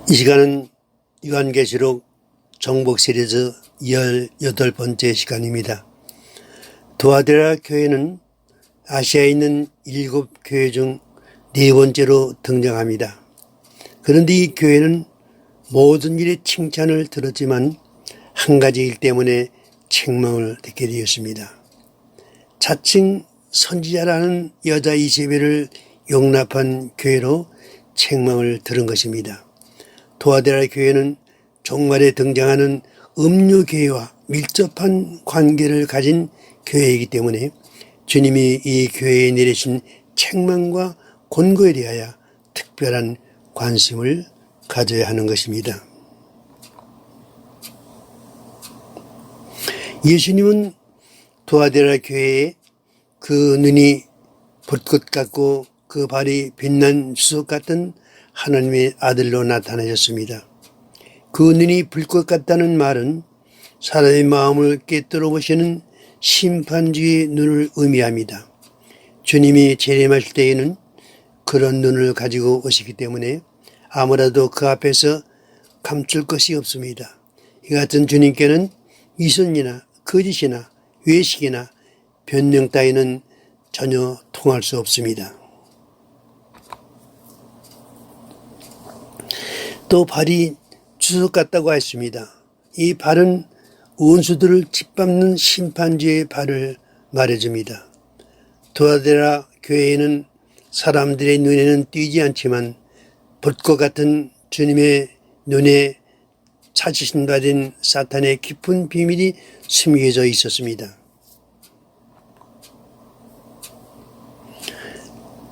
이 시간은 요한계시록 정복 시리즈 18번째 시간입니다. 두아디라 교회는 아시아에 있는 7교회 중 4번째로 등장합니다. 그런데 이 교회는 모든 일에 칭찬을 들었지만 한 가지 일 때문에 책망을 듣게 되었습니다. 자칭 선지자라는 여자 이세벨을 용납한 교회로 책망을 들은 것입니다. 두아디라 교회는 종말에 등장하는 음료교회와 밀접한 관계를 가진 교회이기 때문에 주님이 이 교회에 내리신 책망과 권고에 대하여 특별한 관심을 가져야 하는 것입니다. 예수님은 두아디라 교회에 그 눈이 불꽃 같고 그 발이 빛난 주석 같은 하나님의 아들로 나타나셨습니다. 그 눈이 불꽃 같다는 말은 사람의 마음을 꿰뚫어 보시는 심판주의 눈을 의미합니다. 주님이 재림하실 때에는 그런 눈을 가지고 오시기 때문에 아무라도 그 앞에서 감출 것이 없습니다. 이 같은 주님께는 위선이나 거짓이나 외식이나 변명 따위는 전혀 통할 수 없습니다. 또 발이 주석 같다고 했습니다. 이 발은 원수들을 짓밟는 심판주의 발을 말해줍니다. 두아디라 교회에는 사람들의 눈에는 띄지 않지만 불꽃 같은 주님의 눈에 찾으신받은 사탄의 깊은 비밀이 숨겨져 있었습니다.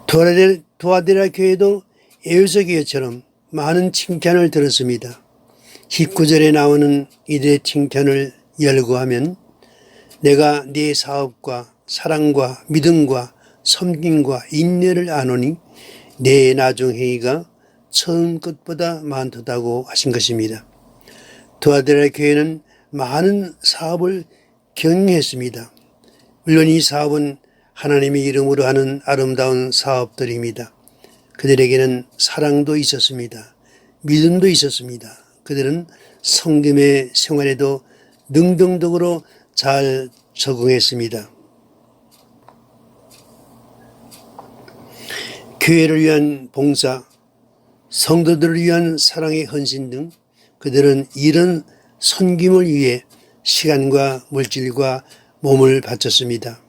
두아디라 교회도 에베소 교회처럼 많은 칭찬을 들었습니다. 19절에 나오는 이들의 칭찬을 열거하면 내가 네 사업과 사랑과 믿음과 섬김과 인내를 아노니 내 나중 행위가 처음 것보다 많도다고 하신 것입니다. 두아디라 교회는 많은 사업을 경영했습니다. 물론 이 사업은 하나님의 이름으로 하는 아름다운 사업들입니다. 그들에게는 사랑도 있었습니다. 믿음도 있었습니다. 그들은 성김의 생활에도 능동적으로 잘 적응했습니다. 교회를 위한 봉사, 성도들을 위한 사랑의 헌신 등 그들은 이런 섬김을 위해 시간과 물질과 몸을 바쳤습니다.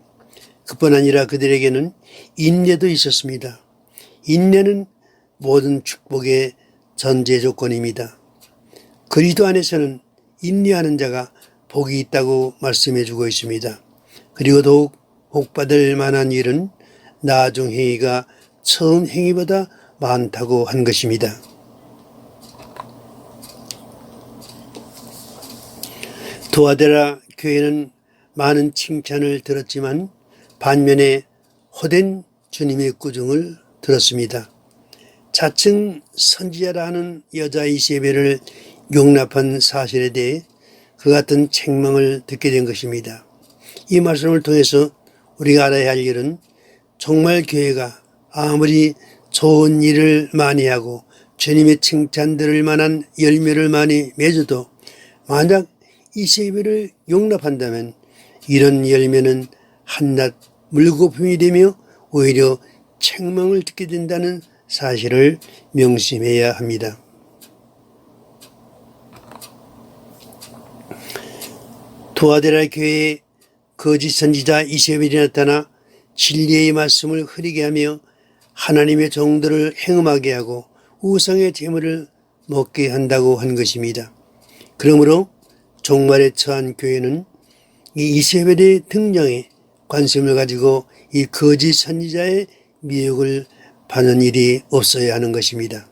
그뿐 아니라 그들에게는 인내도 있었습니다. 인내는 모든 축복의 전제 조건입니다. 그리스도 안에서는 인내하는 자가 복이 있다고 말씀해 주고 있습니다. 그리고 더욱 복받을 만한 일은 나중 행위가 처음 행위보다 많다고 한 것입니다. 두아디라 교회는 많은 칭찬을 들었지만 반면에 헛된 주님의 꾸중을 들었습니다. 자칭 선지자라 하는 여자 이세벨을 용납한 사실에 대해 그 같은 책망을 듣게 된 것입니다. 이 말씀을 통해서 우리가 알아야 할 일은 정말 교회가 아무리 좋은 일을 많이 하고 주님의 칭찬 들을 만한 열매를 많이 맺어도 만약 이세벨을 용납한다면 이런 열매는 한낱 물거품이 되며 오히려 책망을 듣게 된다는 사실을 명심해야 합니다. 두아디라 교회에 거짓 선지자 이세벨이 나타나 진리의 말씀을 흐리게 하며 하나님의 종들을 행음하게 하고 우상의 제물을 먹게 한다고 한 것입니다. 그러므로 종말에 처한 교회는 이 이세벨의 등장에 관심을 가지고 이 거짓 선지자의 미혹을 받는 일이 없어야 하는 것입니다.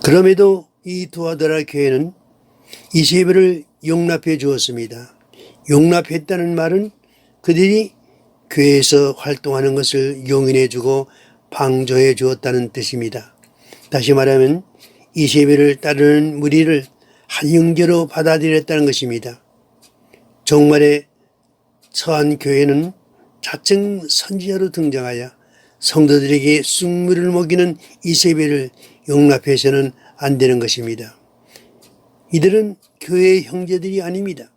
그럼에도 이 두아디라 교회는 이세벨을 용납해 주었습니다. 용납했다는 말은 그들이 교회에서 활동하는 것을 용인해 주고 방조해 주었다는 뜻입니다. 다시 말하면 이세벨을 따르는 무리를 한 형제로 받아들였다는 것입니다. 종말에 처한 교회는 자칭 선지자로 등장하여 성도들에게 쑥물을 먹이는 이세벨을 용납해서는 안 되는 것입니다. 이들은 교회의 형제들이 아닙니다.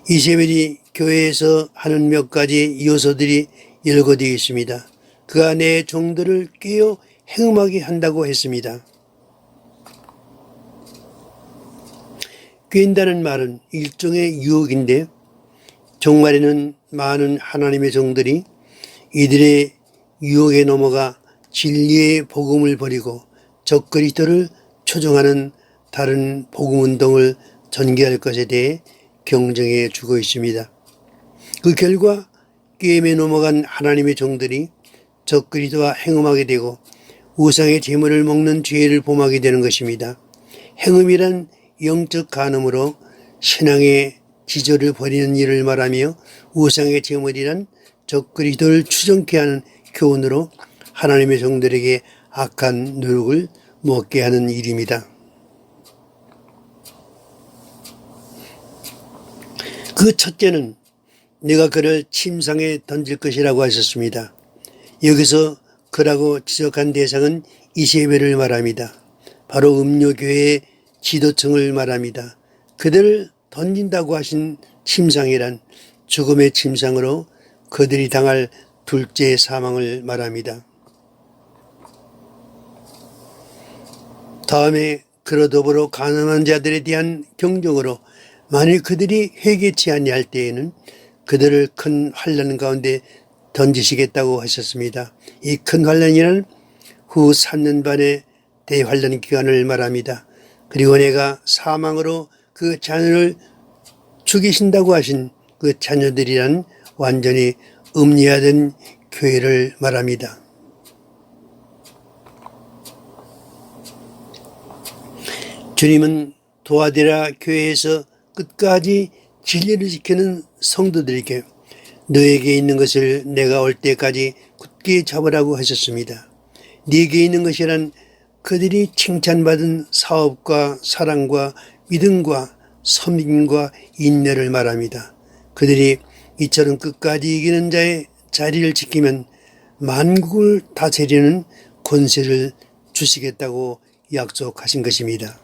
이세벨이 교회에서 하는 몇 가지 요소들이 열거되어 있습니다. 그가 내 종들을 꾀어 행음하게 한다고 했습니다. 꾀인다는 말은 일종의 유혹인데 종말에는 많은 하나님의 종들이 이들의 유혹에 넘어가 진리의 복음을 버리고 적그리스도를 초종하는 다른 복음운동을 전개할 것에 대해 경쟁해 주고 있습니다. 그 결과 게임에 넘어간 하나님의 종들이 적그리스도와 행음하게 되고 우상의 제물을 먹는 죄를 범하게 되는 것입니다. 행음이란 영적 간음으로 신앙의 지조를 버리는 일을 말하며 우상의 제물이란 적그리스도를 추종케 하는 교훈으로 하나님의 종들에게 악한 노력을 먹게 하는 일입니다. 그 첫째는 내가 그를 침상에 던질 것이라고 하셨습니다. 여기서 그라고 지적한 대상은 이세벨을 말합니다. 바로 음료교회의 지도층을 말합니다. 그들을 던진다고 하신 침상이란 죽음의 침상으로 그들이 당할 둘째 사망을 말합니다. 다음에 그로 더불어 가난한 자들에 대한 경종으로 만일 그들이 회개치 아니할 때에는 그들을 큰 환난 가운데 던지시겠다고 하셨습니다. 이 큰 환난이란 후 3년 반의 대환난 기간을 말합니다. 그리고 내가 사망으로 그 자녀를 죽이신다고 하신 그 자녀들이란 완전히 음리화된 교회를 말합니다. 주님은 도아디라 교회에서 끝까지 진리를 지키는 성도들에게 너에게 있는 것을 내가 올 때까지 굳게 잡으라고 하셨습니다. 네게 있는 것이란 그들이 칭찬받은 사업과 사랑과 믿음과 섬김과 인내를 말합니다. 그들이 이처럼 끝까지 이기는 자의 자리를 지키면 만국을 다스리는 권세를 주시겠다고 약속하신 것입니다.